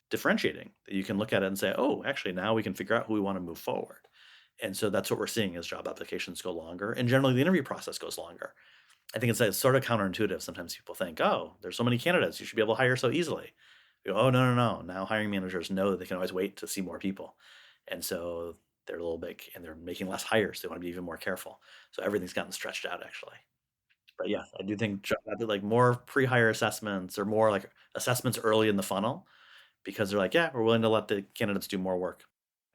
differentiating that you can look at it and say, oh, actually now we can figure out who we want to move forward. And so that's what we're seeing as job applications go longer. And generally the interview process goes longer. I think it's like sort of counterintuitive. Sometimes people think, oh, there's so many candidates, you should be able to hire so easily. We go, oh, no, no, no. Now hiring managers know that they can always wait to see more people. And so they're a little bit, and they're making less hires. They want to be even more careful. So everything's gotten stretched out actually. But yeah, I do think like more pre-hire assessments or more like assessments early in the funnel because they're like, yeah, we're willing to let the candidates do more work.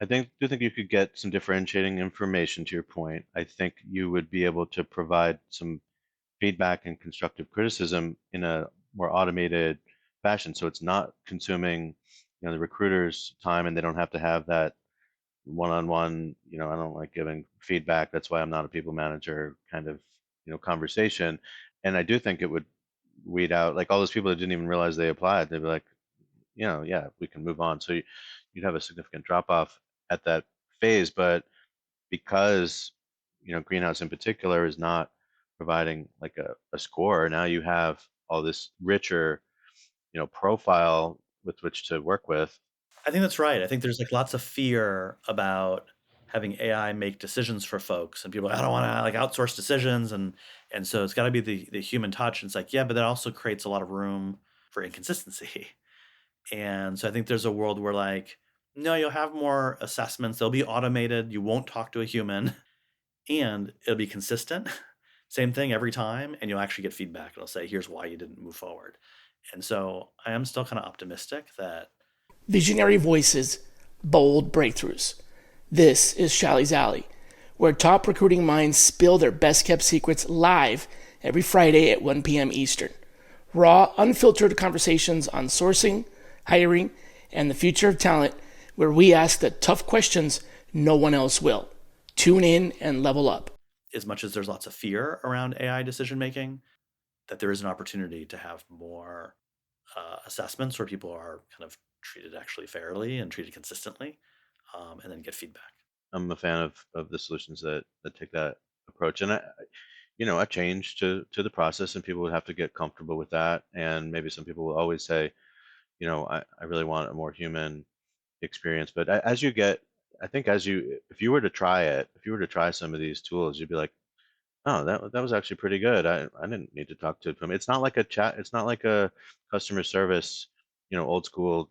Do think you could get some differentiating information to your point. I think you would be able to provide some feedback and constructive criticism in a more automated fashion. So it's not consuming, the recruiter's time and they don't have to have that one-on-one, I don't like giving feedback. That's why I'm not a people manager kind of, conversation. And I do think it would weed out like all those people that didn't even realize they applied. They'd be like, yeah, we can move on. So you'd have a significant drop off at that phase. But because, Greenhouse in particular is not providing like a score, now you have all this richer, profile with which to work with. I think that's right. I think there's like lots of fear about having AI make decisions for folks, and people are like, I don't want to like outsource decisions, and so it's got to be the human touch. And it's like, yeah, but that also creates a lot of room for inconsistency. And so I think there's a world where like, no, you'll have more assessments. They'll be automated. You won't talk to a human, and it'll be consistent. Same thing every time, and you'll actually get feedback. It'll say, here's why you didn't move forward. And so I am still kind of optimistic that Visionary voices, bold breakthroughs. This is Shalley's Alley, where top recruiting minds spill their best kept secrets live every Friday at 1 p.m. Eastern. Raw, unfiltered conversations on sourcing, hiring, and the future of talent, where we ask the tough questions no one else will. Tune in and level up. as much as there's lots of fear around AI decision making, that there is an opportunity to have more assessments where people are kind of treated actually fairly and treated consistently, and then get feedback. I'm a fan of the solutions that take that approach. And a change to the process, and people would have to get comfortable with that. And maybe some people will always say, I really want a more human experience. But as you get, I think if you were to try it, if you were to try some of these tools, you'd be like, oh, that was actually pretty good. I didn't need to talk to them. It's not like a chat. It's not like a customer service, old school,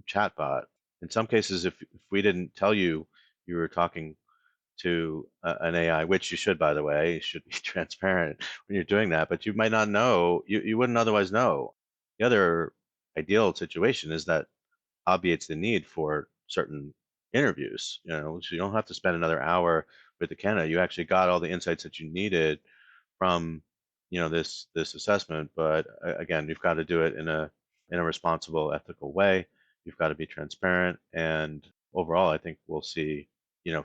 chat bot. In some cases, if we didn't tell you you were talking to an AI, which you should, by the way, you should be transparent when you're doing that, but you might not know, you wouldn't otherwise know. The other ideal situation is that obviates the need for certain interviews, so you don't have to spend another hour with the candidate. You actually got all the insights that you needed from, this assessment. But again, you've got to do it in a responsible, ethical way. You've got to be transparent, and overall, I think we'll see,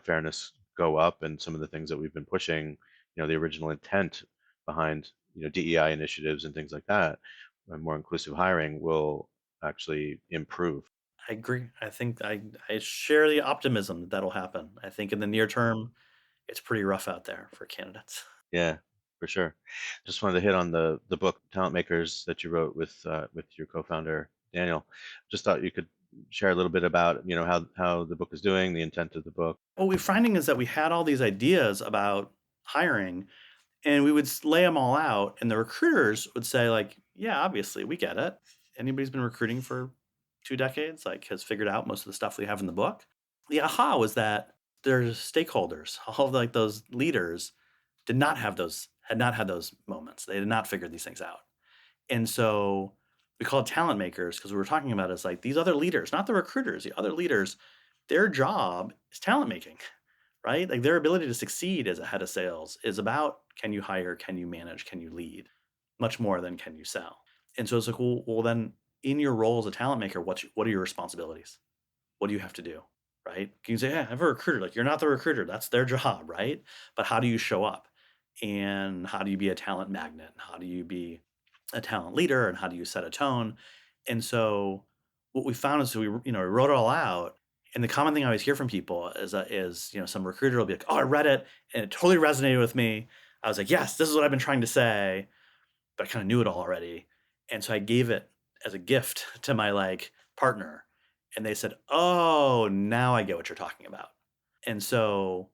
fairness go up, and some of the things that we've been pushing, the original intent behind, DEI initiatives and things like that, and more inclusive hiring will actually improve. I agree. I think I share the optimism that that'll happen. I think in the near term, it's pretty rough out there for candidates. Yeah, for sure. Just wanted to hit on the book Talent Makers that you wrote with your co-founder Daniel. Just thought you could share a little bit about, how the book is doing, the intent of the book. What we're finding is that we had all these ideas about hiring, and we would lay them all out, and the recruiters would say like, yeah, obviously we get it. Anybody who's been recruiting for 2 decades like has figured out most of the stuff we have in the book. The aha was that their stakeholders, all of like those leaders, had not had those moments. They had not figured these things out. And so we call it talent makers because we were talking about is like these other leaders, not the recruiters, the other leaders, their job is talent making, right? Like their ability to succeed as a head of sales is about can you hire, can you manage, can you lead, much more than can you sell. And so it's like, well then in your role as a talent maker, what are your responsibilities? What do you have to do? Right? Can you say, yeah, I have a recruiter? Like you're not the recruiter. That's their job, right? But how do you show up? And how do you be a talent magnet? How do you be a talent leader? And how do you set a tone? And so what we found is we wrote it all out. And the common thing I always hear from people is some recruiter will be like, oh, I read it and it totally resonated with me. I was like, yes, this is what I've been trying to say, but I kind of knew it all already. And so I gave it as a gift to my like partner, and they said, oh, now I get what you're talking about. And so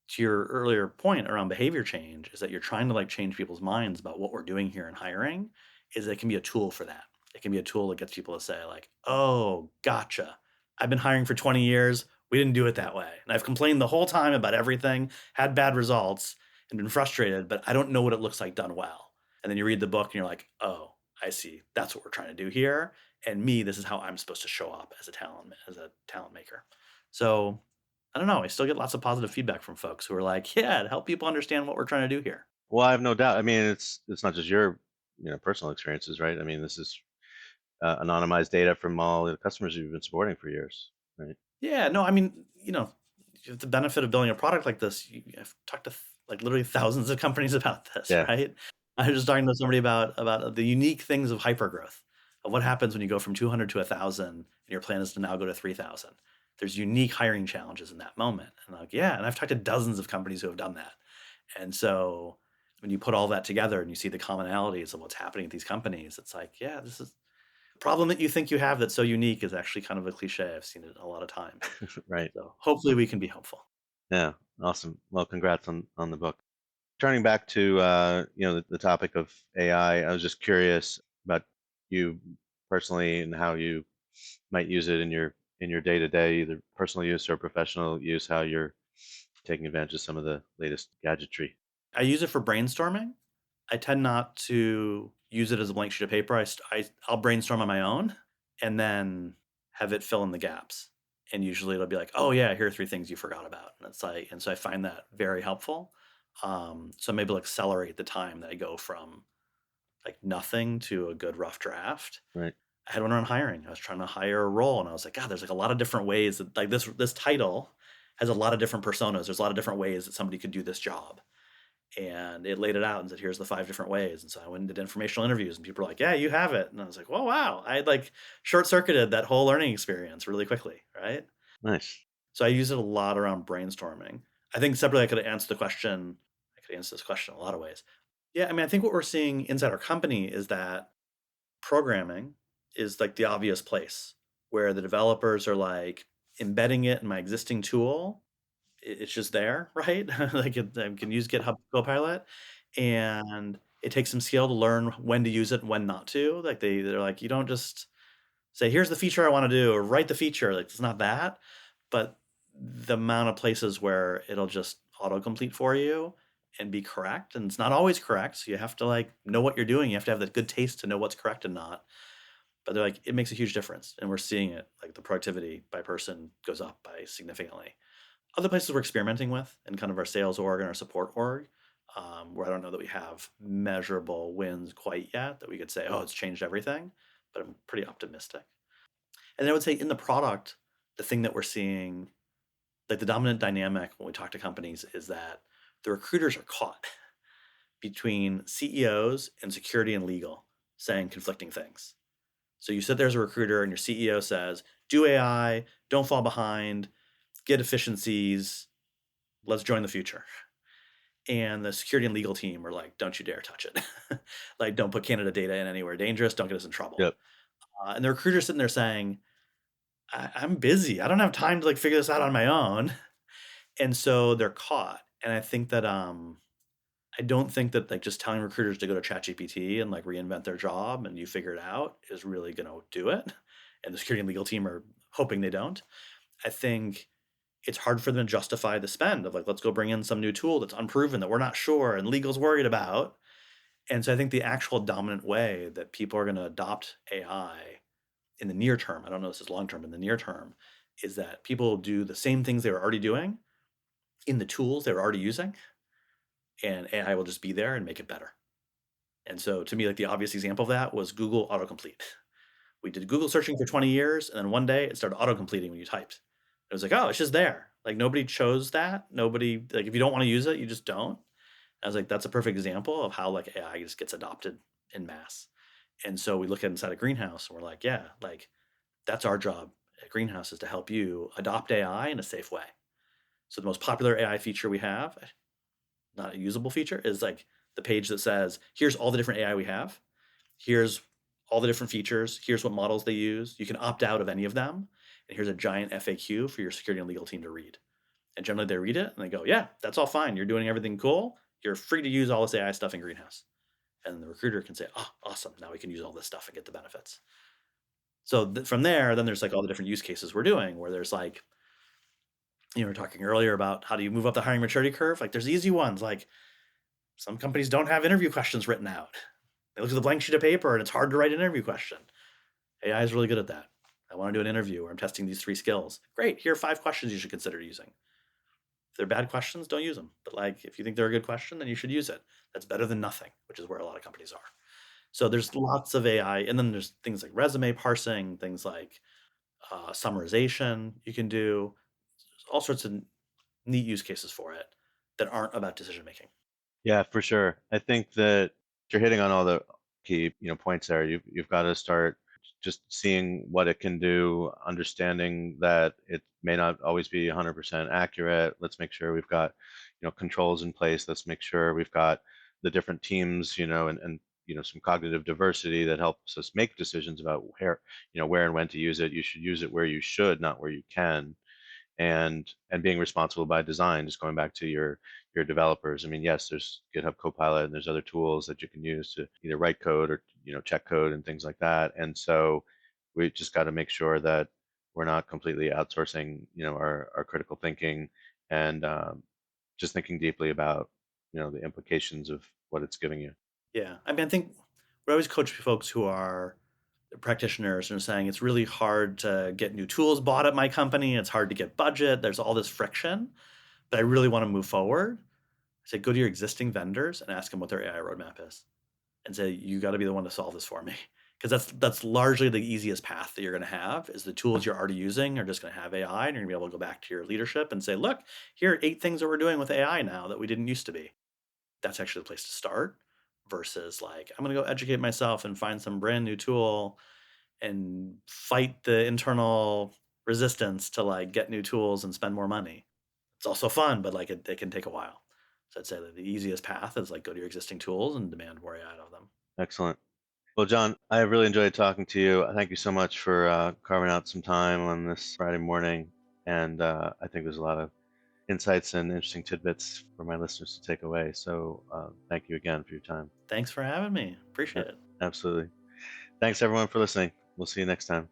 to your earlier point around behavior change is that you're trying to like change people's minds about what we're doing here in hiring, is it can be a tool for that. It can be a tool that gets people to say like, oh, gotcha. I've been hiring for 20 years. We didn't do it that way. And I've complained the whole time about everything, had bad results and been frustrated, but I don't know what it looks like done well. And then you read the book and you're like, oh, I see. That's what we're trying to do here. And me, this is how I'm supposed to show up as a talent maker. So I don't know. I still get lots of positive feedback from folks who are like, yeah, to help people understand what we're trying to do here. Well, I have no doubt. I mean, it's not just your, personal experiences, right? I mean, this is anonymized data from all the customers you've been supporting for years, right? Yeah, no, I mean, you have the benefit of building a product like this. I've talked to like literally thousands of companies about this, Yeah. right? I was just talking to somebody about the unique things of hypergrowth, of what happens when you go from 200 to 1,000, and your plan is to now go to 3,000. There's unique hiring challenges in that moment. And like, yeah, and I've talked to dozens of companies who have done that. And so when you put all that together and you see the commonalities of what's happening at these companies, it's like, yeah, this is a problem that you think you have that's so unique is actually kind of a cliche. I've seen it a lot of times. Right. So hopefully we can be helpful. Yeah. Awesome. Well, congrats on the book. Turning back to the topic of AI, I was just curious about you personally and how you might use it in your day to day, either personal use or professional use. How you're taking advantage of some of the latest gadgetry. I use it for brainstorming. I tend not to use it as a blank sheet of paper. I'll brainstorm on my own and then have it fill in the gaps. And usually it'll be like, oh yeah, here are 3 things you forgot about. And it's like, and so I find that very helpful. So maybe it'll accelerate the time that I go from like nothing to a good rough draft. Right. I had one around hiring. I was trying to hire a role, and I was like, God, there's like a lot of different ways that like this title has a lot of different personas. There's a lot of different ways that somebody could do this job. And it laid it out and said, here's the 5 different ways. And so I went and did informational interviews, and people were like, yeah, you have it. And I was like, whoa, wow. I had like short circuited that whole learning experience really quickly. Right. Nice. So I use it a lot around brainstorming. I think separately, I could answer the question. I could answer this question in a lot of ways. Yeah. I mean, I think what we're seeing inside our company is that programming is like the obvious place where the developers are like embedding it in my existing tool. It's just there, right? Like I can use GitHub Copilot, and it takes some skill to learn when to use it and when not to. Like they're like, you don't just say, here's the feature I want to do, or write the feature. Like it's not that, but the amount of places where it'll just autocomplete for you and be correct. And it's not always correct. So you have to like know what you're doing. You have to have the good taste to know what's correct and not. But they're like, it makes a huge difference. And we're seeing it, like the productivity by person goes up by significantly. Other places we're experimenting with in kind of our sales org and our support org, where I don't know that we have measurable wins quite yet that we could say, oh, it's changed everything, but I'm pretty optimistic. And I would say in the product, the thing that we're seeing, like the dominant dynamic when we talk to companies is that the recruiters are caught between CEOs and security and legal saying conflicting things. So you sit there as a recruiter and your CEO says, do AI, don't fall behind, get efficiencies, let's join the future. And the security and legal team are like, don't you dare touch it. Like, don't put candidate data in anywhere dangerous, don't get us in trouble. Yep. And the recruiter's sitting there saying, I'm busy. I don't have time to like figure this out on my own. And so they're caught. And I think that I don't think that like just telling recruiters to go to ChatGPT and like reinvent their job and you figure it out is really going to do it. And the security and legal team are hoping they don't. I think it's hard for them to justify the spend of like, let's go bring in some new tool that's unproven that we're not sure and legal's worried about. And so I think the actual dominant way that people are going to adopt AI in the near term, I don't know if this is long term, in the near term, is that people do the same things they were already doing in the tools they were already using, and AI will just be there and make it better. And so to me, like the obvious example of that was Google autocomplete. We did Google searching for 20 years, and then one day it started autocompleting when you typed. It was like, oh, it's just there. Like nobody chose that. Nobody, like if you don't want to use it, you just don't. I was like, that's a perfect example of how like AI just gets adopted in mass. And so we look at inside a greenhouse and we're like, yeah, like that's our job at Greenhouse is to help you adopt AI in a safe way. So the most popular AI feature we have, not a usable feature, is like the page that says, here's all the different AI we have. Here's all the different features. Here's what models they use. You can opt out of any of them. And here's a giant FAQ for your security and legal team to read. And generally they read it and they go, yeah, that's all fine. You're doing everything cool. You're free to use all this AI stuff in Greenhouse. And the recruiter can say, oh, awesome. Now we can use all this stuff and get the benefits. So from there, then there's like all the different use cases we're doing where there's like, we were talking earlier about how do you move up the hiring maturity curve? Like there's easy ones. Like some companies don't have interview questions written out. They look at the blank sheet of paper and it's hard to write an interview question. AI is really good at that. I want to do an interview where I'm testing these 3 skills. Great. Here are 5 questions you should consider using. If they're bad questions, don't use them. But like, if you think they're a good question, then you should use it. That's better than nothing, which is where a lot of companies are. So there's lots of AI. And then there's things like resume parsing, things like summarization you can do. All sorts of neat use cases for it that aren't about decision making. Yeah, for sure. I think that you're hitting on all the key, points there. You've got to start just seeing what it can do, understanding that it may not always be 100% accurate. Let's make sure we've got, controls in place. Let's make sure we've got the different teams, and some cognitive diversity that helps us make decisions about where and when to use it. You should use it where you should, not where you can, and being responsible by design. Just going back to your developers. I mean, yes, there's GitHub Copilot and there's other tools that you can use to either write code or check code and things like that. And so we just got to make sure that we're not completely outsourcing our critical thinking, and just thinking deeply about the implications of what it's giving you. Yeah. I mean, I think we always coach folks who are practitioners and saying it's really hard to get new tools bought at my company. It's hard to get budget. There's all this friction, but I really want to move forward. I say, go to your existing vendors and ask them what their AI roadmap is and say, you got to be the one to solve this for me. Because that's largely the easiest path that you're going to have is the tools you're already using are just going to have AI, and you're going to be able to go back to your leadership and say, look, here are 8 things that we're doing with AI now that we didn't used to be. That's actually the place to start versus like, I'm going to go educate myself and find some brand new tool and fight the internal resistance to like get new tools and spend more money. It's also fun, but like it can take a while. So I'd say that the easiest path is like go to your existing tools and demand more AI out of them. Excellent. Well, John, I really enjoyed talking to you. Thank you so much for carving out some time on this Friday morning. And I think there's a lot of insights and interesting tidbits for my listeners to take away. So thank you again for your time. Thanks for having me. Appreciate it. Absolutely. Thanks, everyone, for listening. We'll see you next time.